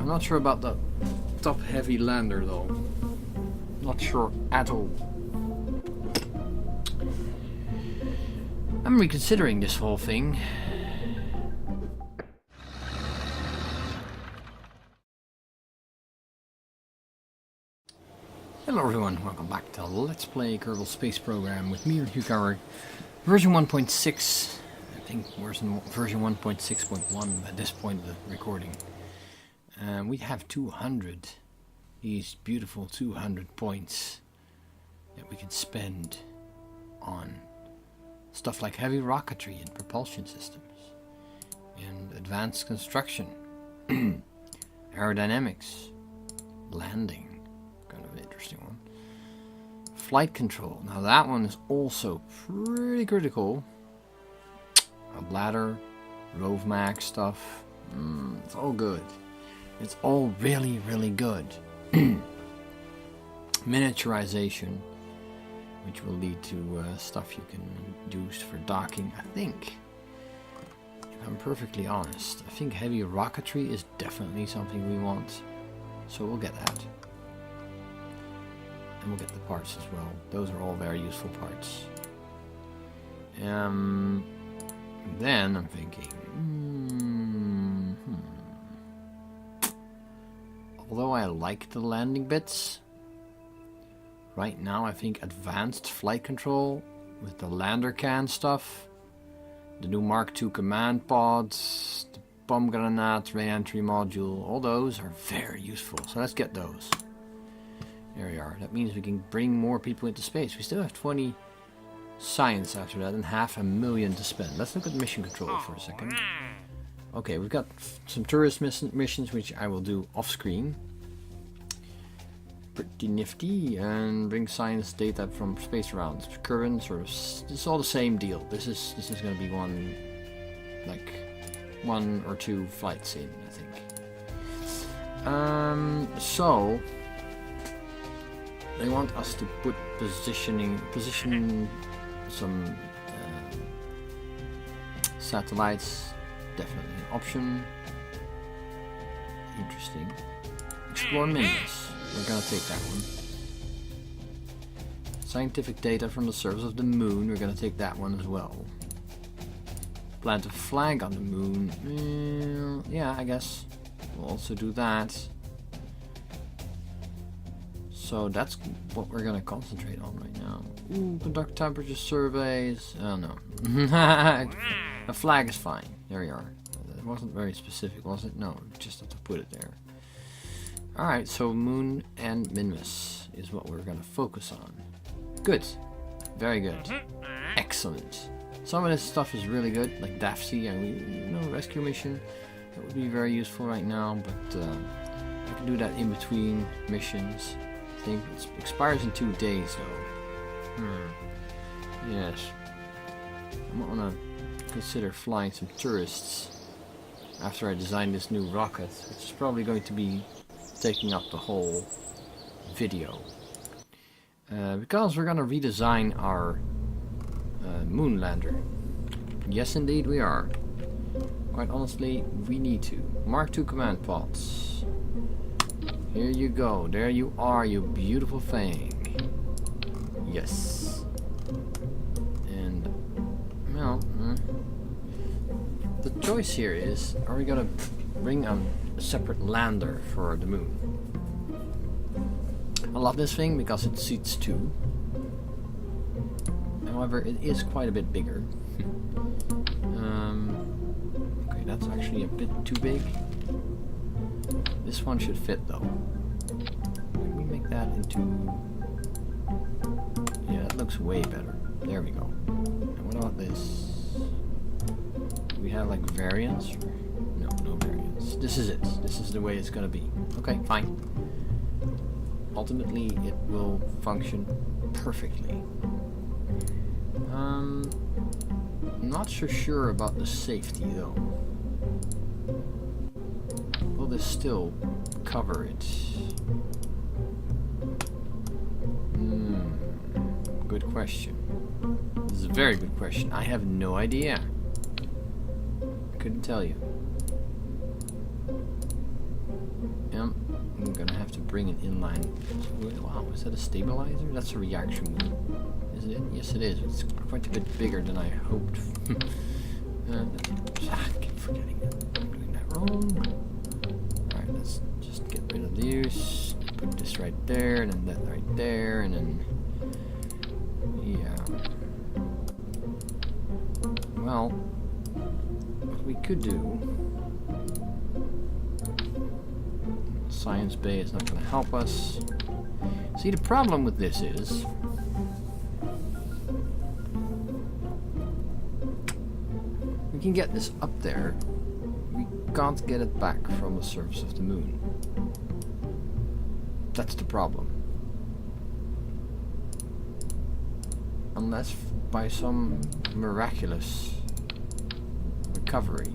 I'm not sure about the top heavy lander though. Not sure at all. I'm reconsidering this whole thing. Hello everyone, welcome back to Let's Play Kerbal Space Program with me, Hugh, version 1.6. I think version 1.6.1 at this point of the recording. We have 200, these beautiful 200 points that we can spend on stuff like heavy rocketry and propulsion systems, and advanced construction, aerodynamics, landing, kind of an interesting one, flight control. Now that one is also pretty critical. A bladder, Rove Max stuff, it's all good. It's all really, really good. Miniaturization, which will lead to stuff you can use for docking. I think, if I'm perfectly honest, I think heavy rocketry is definitely something we want. So we'll get that. And we'll get the parts as well. Those are all very useful parts. Then I'm thinking, although I like the landing bits, right now I think advanced flight control with the lander can stuff, the new Mark II command pods, the bomb grenade re-entry module, all those are very useful. So let's get those. There we are. That means we can bring more people into space. We still have 20 science after that and 500,000 to spend. Let's look at mission control for a second. Okay, we've got some tourist missions which I will do off screen. Pretty nifty, and bring science data from space around current sort of. It's all the same deal. This is going to be one or two flights in, I think. So they want us to put position some satellites. Definitely an option. Interesting. Explore Minus. We're gonna take that one. Scientific data from the surface of the moon. We're gonna take that one as well. Plant a flag on the moon. Yeah, I guess we'll also do that. So that's what we're gonna concentrate on right now. Ooh, conduct temperature surveys. Oh no. A flag is fine. There we are. It wasn't very specific, was it? No, just have to put it there. Alright, so Moon and Minmus is what we're going to focus on. Good. Very good. Excellent. Some of this stuff is really good, like DAFC, and rescue mission. That would be very useful right now, but I can do that in between missions. I think it expires in 2 days, though. Yes. I might want to consider flying some tourists after I design this new rocket, which is probably going to be taking up the whole video, because we're gonna redesign our moon lander. Yes, indeed we are. Quite honestly, we need to. Mark II command pods. Here you go. There you are, you beautiful thing. Yes. And well, the choice here is: are we gonna bring a separate lander for the moon? I love this thing because it seats 2. However, it is quite a bit bigger. Okay, that's actually a bit too big. This one should fit though. Can we make that into... Yeah, that looks way better. There we go. And what about this? Do we have like variants? No variants. This is it. This is the way it's gonna be. Okay, fine. Ultimately, it will function perfectly. I'm not so sure about the safety though. Will this still cover it? Good question. This is a very good question. I have no idea. I couldn't tell you. bring an inline. Wow, is that a stabilizer? That's a reaction wheel. Is it? Yes, it is. It's quite a bit bigger than I hoped. I keep forgetting it. I'm doing that wrong. Alright, let's just get rid of these. Put this right there, and then that right there, and then... yeah. Well, what we could do... Science Bay is not going to help us. See, the problem with this is... we can get this up there. We can't get it back from the surface of the moon. That's the problem. Unless by some miraculous recovery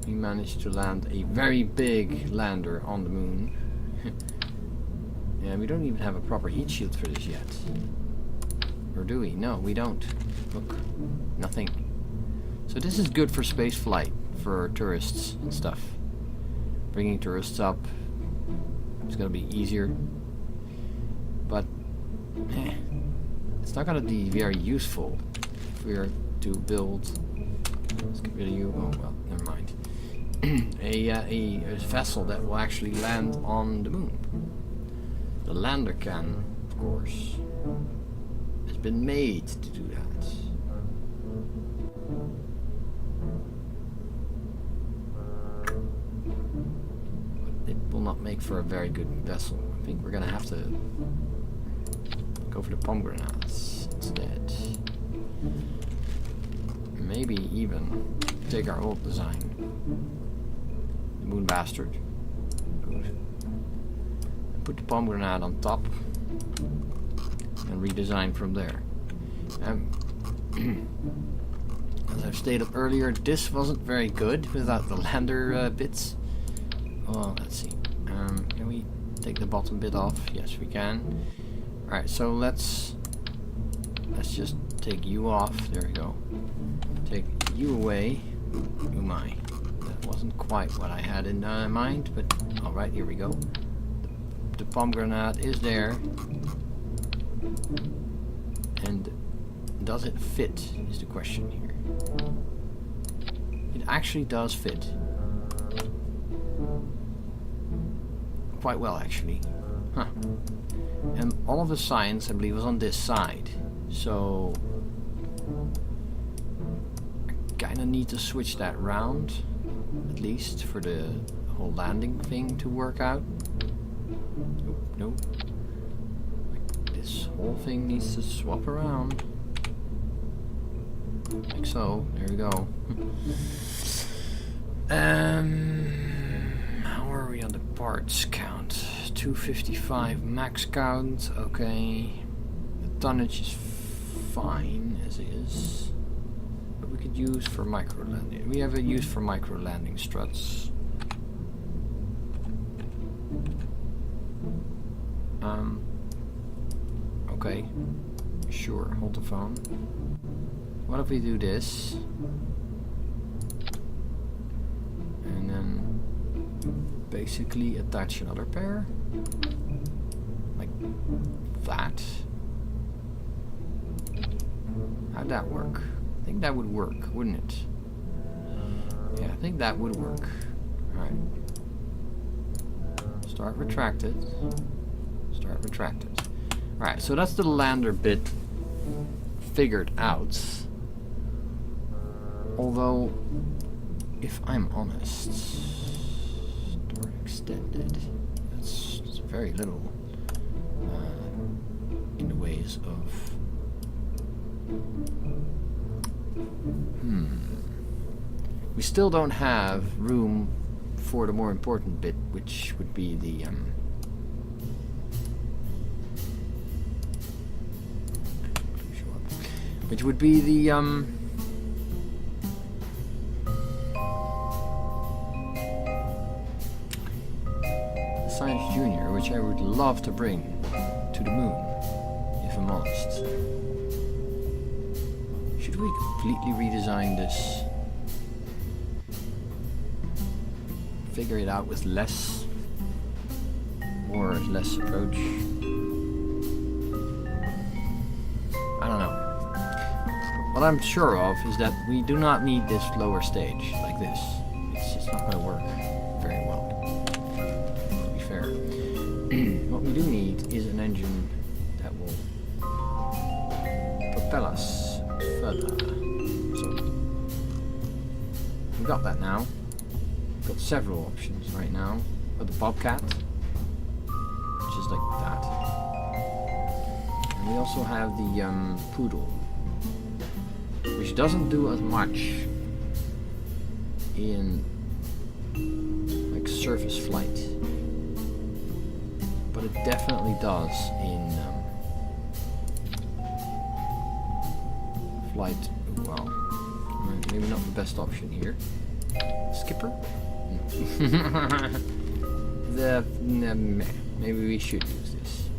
we managed to land a very big lander on the moon. And we don't even have a proper heat shield for this yet. Or do we? No, we don't. Look, nothing. So this is good for space flight, for tourists and stuff. Bringing tourists up. It's gonna be easier. But it's not gonna be very useful if we are to build... let's get rid of you. Oh well, never mind. a vessel that will actually land on the moon. The lander can, of course, has been made to do that. But it will not make for a very good vessel. I think we're gonna have to go for the pomegranates instead. Maybe even take our old design. The Moon Bastard. Good. And put the pomegranate on top. And redesign from there. As I've stated earlier, this wasn't very good without the lander bits. Well, let's see. Can we take the bottom bit off? Yes, we can. Alright, so let's just take you off. There we go. Take you away. Oh my. That wasn't quite what I had in mind, but alright, here we go. The pomegranate is there. And does it fit, is the question here. It actually does fit. Quite well, actually. Huh. And all of the science, I believe, was on this side. So... I kinda need to switch that round. At least for the whole landing thing to work out. Nope. This whole thing needs to swap around. Like so. There we go. How are we on the parts count? 255 max count. Okay. The tonnage is fine as is. But we could use for micro landing. We have a use for micro landing struts. Okay. Sure, hold the phone. What if we do this? And then basically attach another pair? Like that? How'd that work? I think that would work, wouldn't it? Yeah, I think that would work. Alright. Start retracted. Start retracted. Alright, so that's the lander bit figured out. Although, if I'm honest, store extended, that's very little in the ways of... We still don't have room for the more important bit, which would be the Science Junior, which I would love to bring to the moon, if I'm honest. Should we completely redesign this figure it out with less, more or less approach. I don't know. What I'm sure of is that we do not need this lower stage like this. It's just not going to work very well, to be fair. What we do need is an engine that will propel us further. So, we got that now. We've got several options right now. Got the Bobcat, which is like that. And we also have the Poodle, which doesn't do as much in like surface flight, but it definitely does in flight. Well, maybe not the best option here. Skipper? No. Maybe we should use this.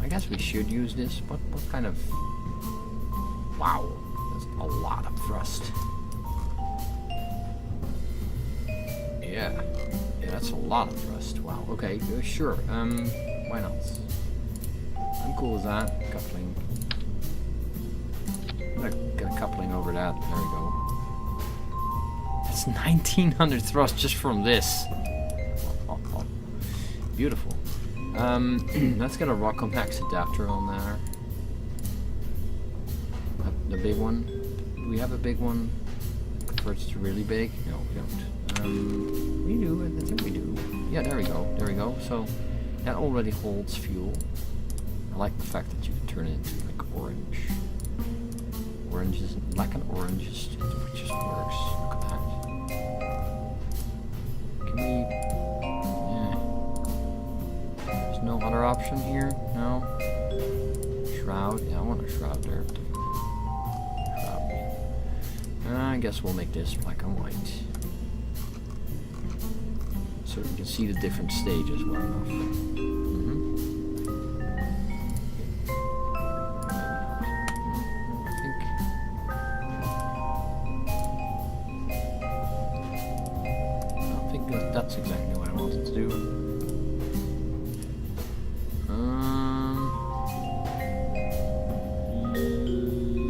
I guess we should use this. What kind of... Wow, that's a lot of thrust. Yeah, that's a lot of thrust. Wow, okay, sure. Why not? I'm cool with that. Coupling. I'm gonna get a coupling over that. There we go. That's 1900 thrust just from this. Oh. Beautiful. Let's get a Rockomax adapter on there. The big one. Do we have a big one? Converts to really big? No, we don't. We do. I think we do. Yeah, there we go. There we go. So that already holds fuel. I like the fact that you can turn it into like orange. Orange is black and orange. It just works. Look at that. Can we? Yeah. There's no other option here. No. Shroud. Yeah, I want a shroud there. Shroud me. I guess we'll make this black and white, so you can see the different stages well enough. That's exactly what I wanted to do.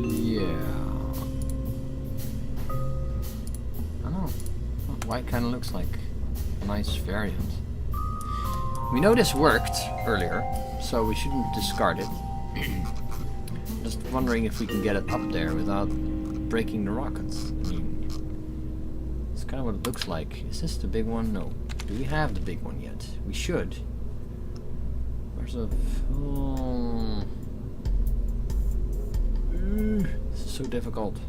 Yeah. I don't know. White kind of looks like a nice variant. We know this worked earlier, so we shouldn't discard it. Just wondering if we can get it up there without breaking the rockets. I mean, it's kind of what it looks like. Is this the big one? No. Do we have the big one yet? We should. Where's the... Oh. This is so difficult.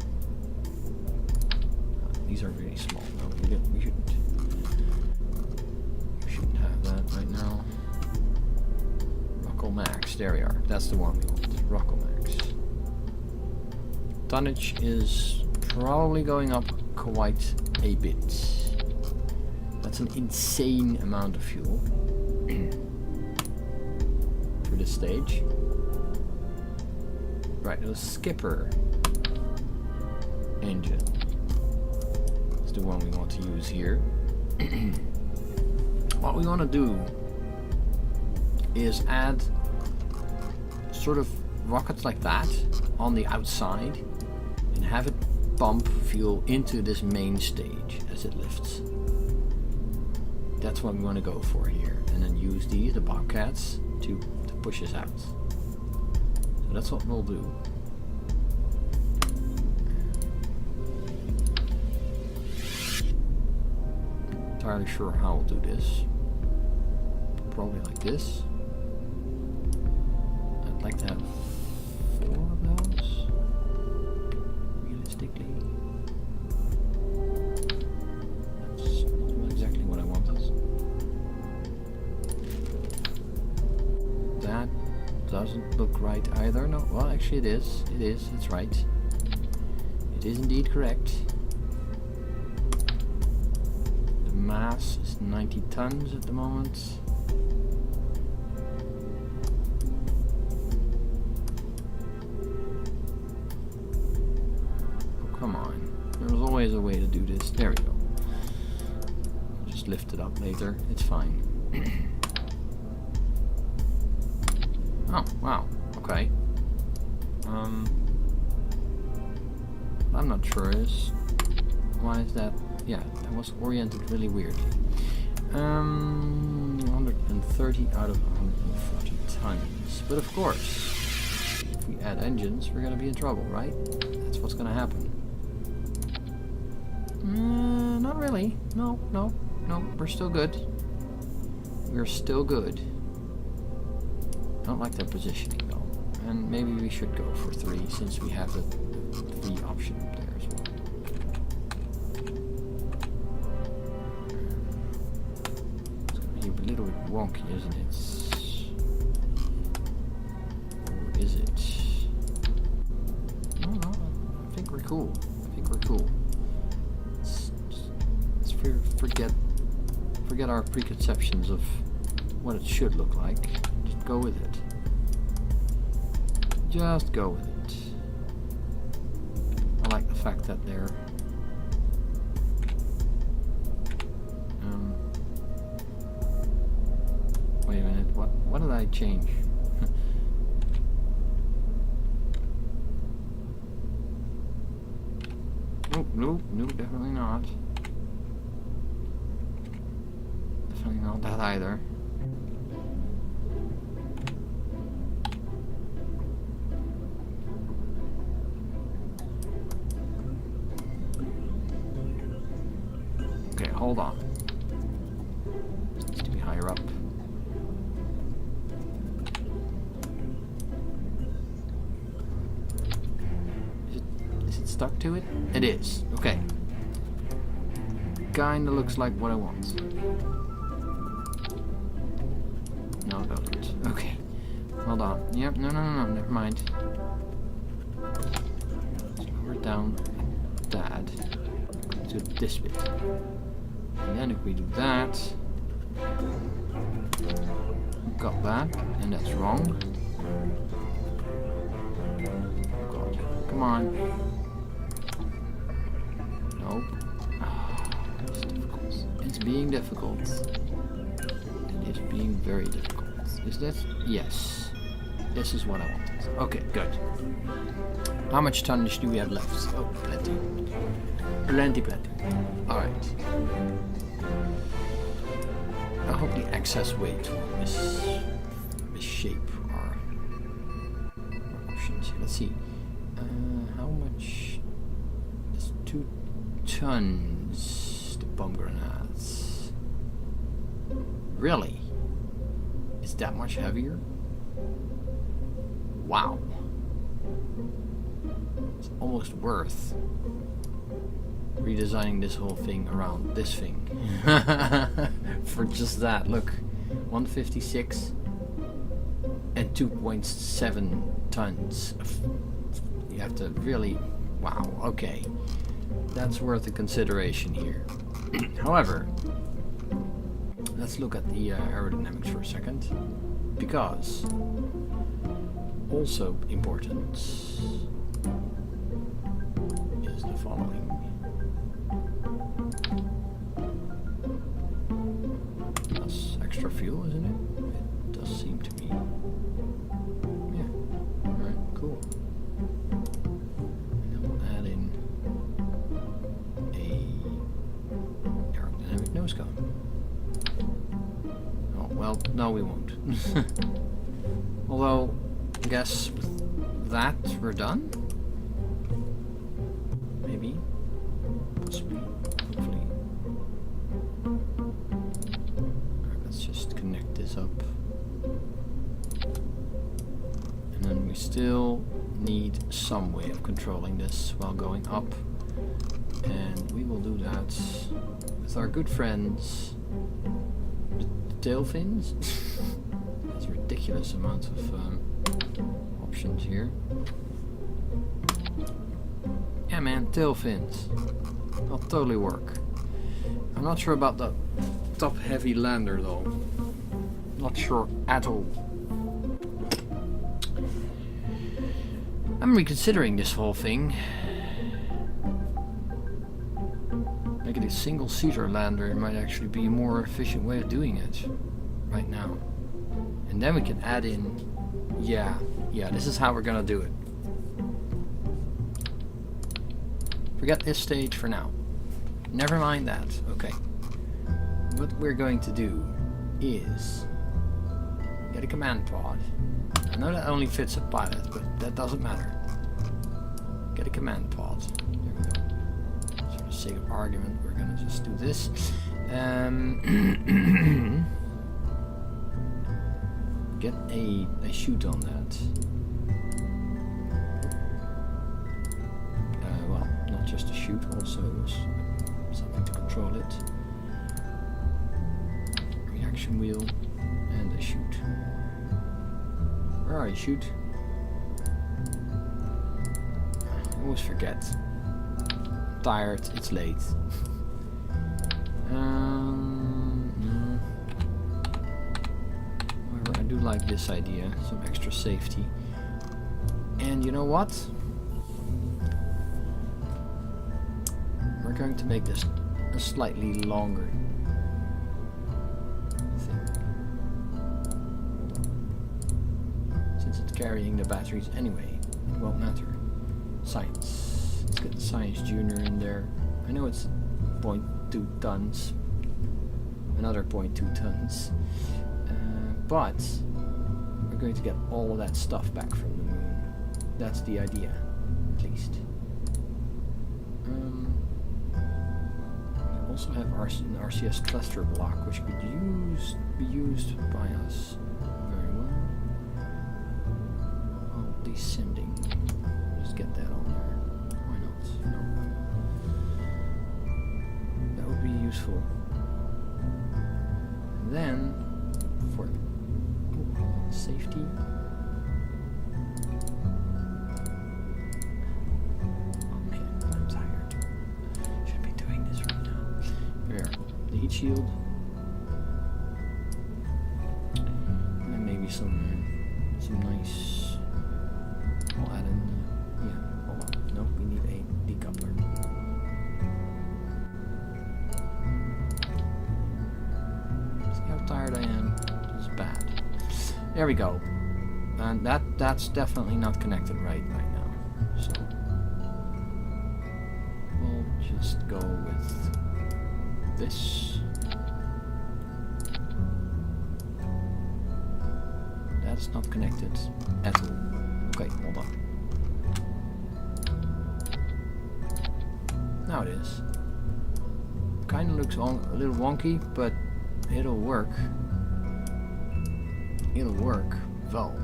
These are really small. No, we shouldn't. We shouldn't have that right now. Rockomax. There we are. That's the one we want. Rockomax. Tonnage is probably going up quite a bit. That's an insane amount of fuel for this stage. Right, the skipper engine is the one we want to use here. What we want to do is add sort of rockets like that on the outside and have it pump fuel into this main stage as it lifts. That's what we want to go for here, and then use the Bobcats to push us out. So that's what we'll do. Not entirely sure how we'll do this. Probably like this. I'd like to have 4 of those. Realistically, that's not exactly what I wanted. That doesn't look right either. No, well, actually it is. It is. It's right. It is indeed correct. The mass is 90 tons at the moment. Come on. There's always a way to do this. There we go. Just just lift it up later. It's fine. Oh, wow. Okay. I'm not sure is... Why is that? Yeah, that was oriented really weirdly. 130 out of 140 tons. But of course, if we add engines, we're gonna be in trouble, right? That's what's gonna happen. Not really. No, we're still good. We're still good. I don't like that positioning though. And maybe we should go for 3 since we have the 3 option up there as well. It's gonna be a little bit wonky, isn't it? Or is it? No, I think we're cool. Let's forget our preconceptions of what it should look like. Just go with it. Just go with it. I like the fact that they're wait a minute, what did I change? Nope, definitely not. Definitely not that either. Okay, hold on. This needs to be higher up. Is it stuck to it? It is. Okay. Kinda looks like what I want. No, it doesn't. Okay. Hold on. Yep, no, never mind. Slow it down. That. To this bit. And then if we do that, got that, and that's wrong. God, come on. Nope. It's difficult. It's being difficult. It is being very difficult. Is that? Yes. This is what I wanted. Okay, good. How much tonnage do we have left? Oh, plenty. Plenty. Alright. I hope the excess weight will misshape our options here. Let's see. How much is 2 tons? The bomb grenades. Really? It's that much heavier? Wow. It's almost worth redesigning this whole thing around this thing. For just that. Look, 156 and 2.7 tons. You have to really... Wow, okay. That's worth a consideration here. However, let's look at the aerodynamics for a second. Because, also important is the following. That's extra fuel, isn't it? It does seem to be. Yeah. Alright, cool. And then we'll add in a aerodynamic nose cone. Oh, well, no we won't. Although, I guess with that we're done? Maybe. Possibly. Hopefully. Alright, let's just connect this up. And then we still need some way of controlling this while going up. And we will do that with our good friends, the tail fins. There's a ridiculous amount of options here. Yeah man, tail fins. That'll totally work. I'm not sure about the top heavy lander though. Not sure at all. I'm reconsidering this whole thing. Like, make it a single-seater lander. It might actually be a more efficient way of doing it right now. And then we can add in, yeah, this is how we're gonna do it. Forget this stage for now. Never mind that. Okay. What we're going to do is get a command pod. I know that only fits a pilot, but that doesn't matter. Get a command pod. There we go. So for the sake of argument, we're gonna just do this. Get a chute on that. Well, not just a chute, also something to control it. Reaction wheel and a chute. Where are you, chute? I always forget. I'm tired, it's late. However, I do like this idea, some extra safety. And you know what? We're going to make this a slightly longer thing. Since it's carrying the batteries anyway, it won't matter. Science. Let's get the Science Junior in there. I know it's 0.2 tons. Another 0.2 tons. But we're going to get all of that stuff back from the moon. That's the idea, at least. We also have an RCS cluster block, which could be used by us very well. Oh, descending. Just get that on there. Why not? No. That would be useful. And then for safety. Oh man, I'm tired. Should be doing this right now. There, the heat shield. And then maybe some nice. I'll add in. Yeah, hold on. Nope, we need a decoupler. See how tired I am? It's bad. There we go. And that's definitely not connected right now. So we'll just go with this. That's not connected at all. Okay, hold on. Now it is. Kind of looks a little wonky, but it'll work. It'll work well,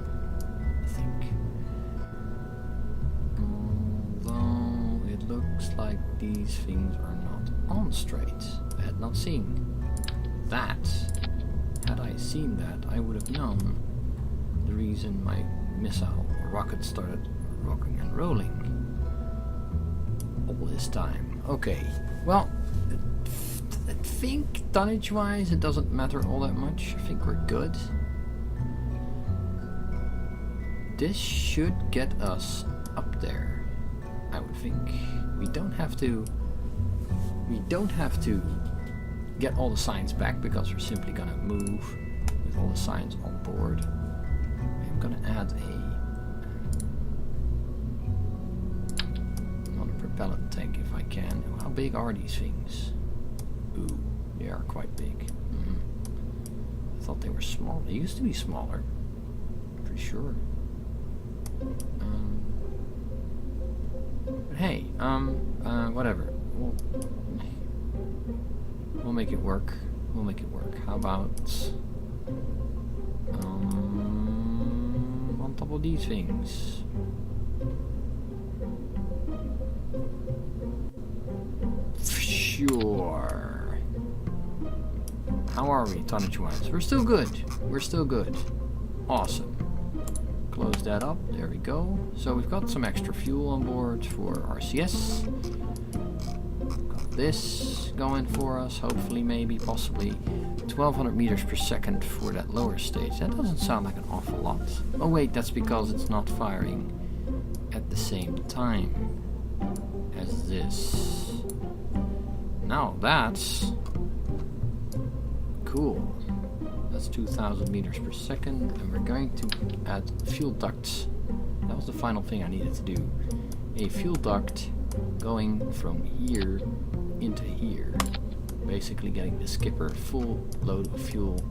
I think. Although it looks like these things are not on straight. I had not seen that. Had I seen that, I would have known the reason my missile or rocket started rocking and rolling all this time. Okay, well, I think tonnage-wise it doesn't matter all that much. I think we're good. This should get us up there, I would think. We don't have to get all the signs back because we're simply gonna move with all the signs on board. I'm gonna add another propellant tank if I can. How big are these things? Ooh, they are quite big. I thought they were small. They used to be smaller. Pretty sure. But hey, whatever. We'll make it work. We'll make it work. How about on top of these things? Sure. How are we, tonnage-wise? We're still good. We're still good. Awesome. Close that up. There we go. So we've got some extra fuel on board for RCS. Got this going for us. Hopefully, maybe, possibly 1200 meters per second for that lower stage. That doesn't sound like an awful lot. Oh wait, that's because it's not firing at the same time as this. Now that's cool. That's 2,000 meters per second, and we're going to add fuel ducts. That was the final thing I needed to do. A fuel duct going from here into here. Basically getting the skipper full load of fuel.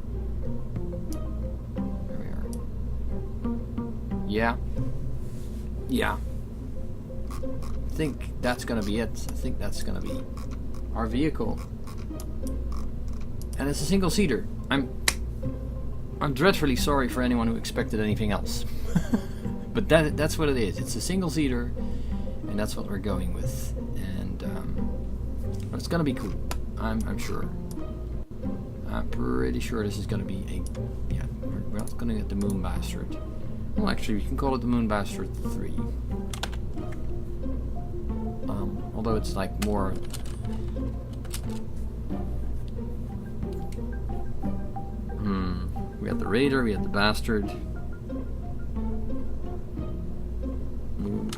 There we are. Yeah. Yeah. I think that's gonna be it. I think that's gonna be our vehicle. And it's a single seater. I'm dreadfully sorry for anyone who expected anything else. But that's what it is. It's a single seater, and that's what we're going with. And but it's gonna be cool. I'm sure. I'm pretty sure this is gonna be a we're not gonna get the Moon Bastard. Well, actually, we can call it the Moon Bastard 3. Although it's like more. We had the Raider, we had the Bastard. Moon.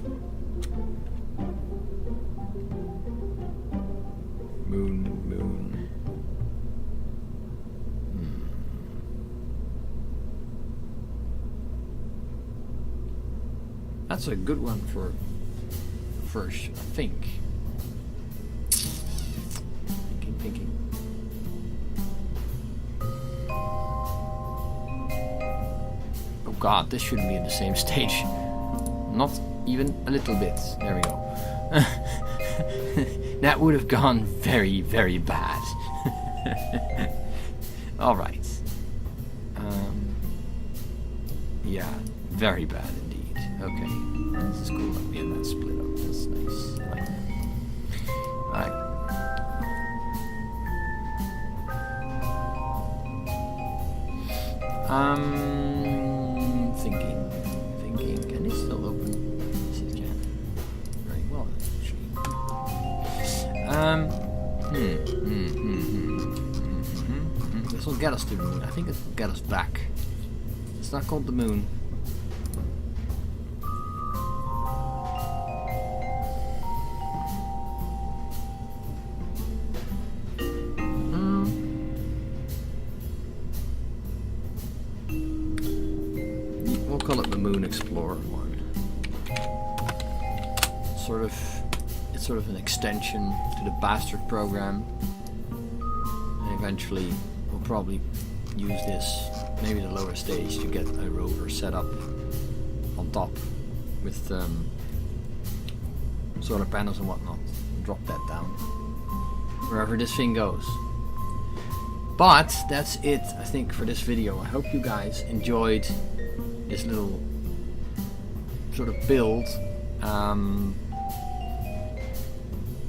That's a good one for first, I think. Thinking. Oh god, this shouldn't be in the same stage. Not even a little bit. There we go. That would have gone very, very bad. Alright. Yeah, very bad indeed. Okay. This is cool. Yeah, that's split up. That's nice. I like that. Alright. Thinking. Can it still open? Yes, it can. Very well, actually. This will get us to the moon. I think it will get us back. It's not called the moon. We'll call it the Moon Explorer 1. It's sort of an extension to the Bastard program. And eventually we'll probably use this, maybe the lower stage, to get a rover set up on top with solar panels and whatnot. Drop that down wherever this thing goes. But that's it, I think, for this video. I hope you guys enjoyed this little sort of build.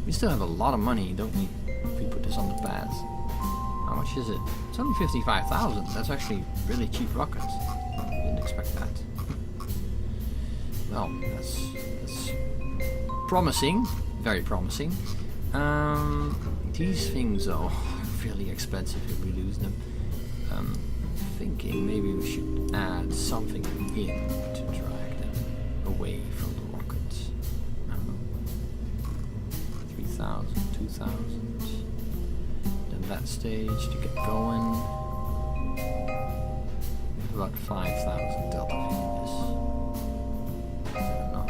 We still have a lot of money, don't we, if we put this on the pads? How much is it? It's only 55,000. That's actually really cheap rockets. Didn't expect that. Well, that's promising, very promising. These things though are really expensive if we lose them. Thinking maybe we should add something in to drag them away from the rockets. I don't know. 3,000, 2,000. Then that stage to get going. About 5,000 delta V in this. Is that enough?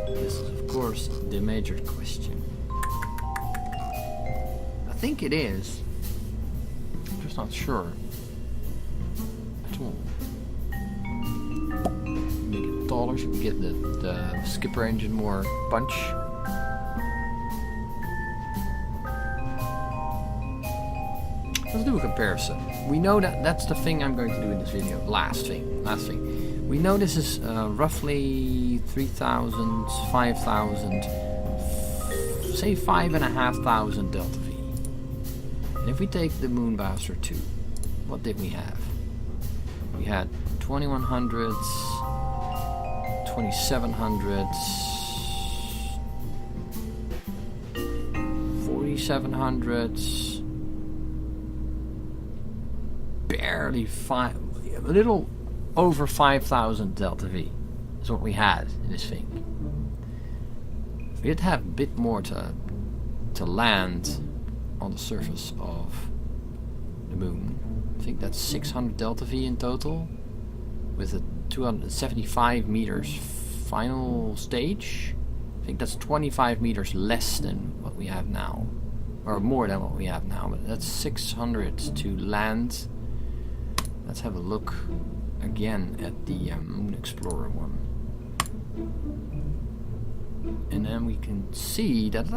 This is of course the major question. I think it is. I'm just not sure at all. Make it taller. Should we get the skipper engine more punch? Let's do a comparison. We know that that's the thing I'm going to do in this video. Last thing. We know this is roughly 3,000, 5,000, say 5,500 delta V. And if we take the Moon Bastard 2, what did we have? We had 2100s, 2700s, 4700s, barely a little over 5,000 delta V is what we had in this thing. We did have a bit more to to land on the surface of the moon. I think that's 600 delta V in total, with a 275 meters final stage. I think that's 25 meters less than what we have now, or more than what we have now, but that's 600 to land. Let's have a look again at the Moon Explorer one. And then we can see that it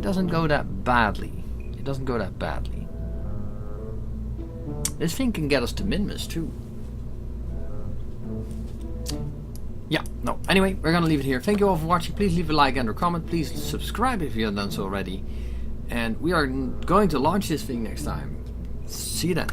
doesn't go that badly. It doesn't go that badly. This thing can get us to Minmus too. Yeah, no. Anyway, we're gonna leave it here. Thank you all for watching. Please leave a like and a comment. Please subscribe if you haven't done so already. And we are going to launch this thing next time. See you then.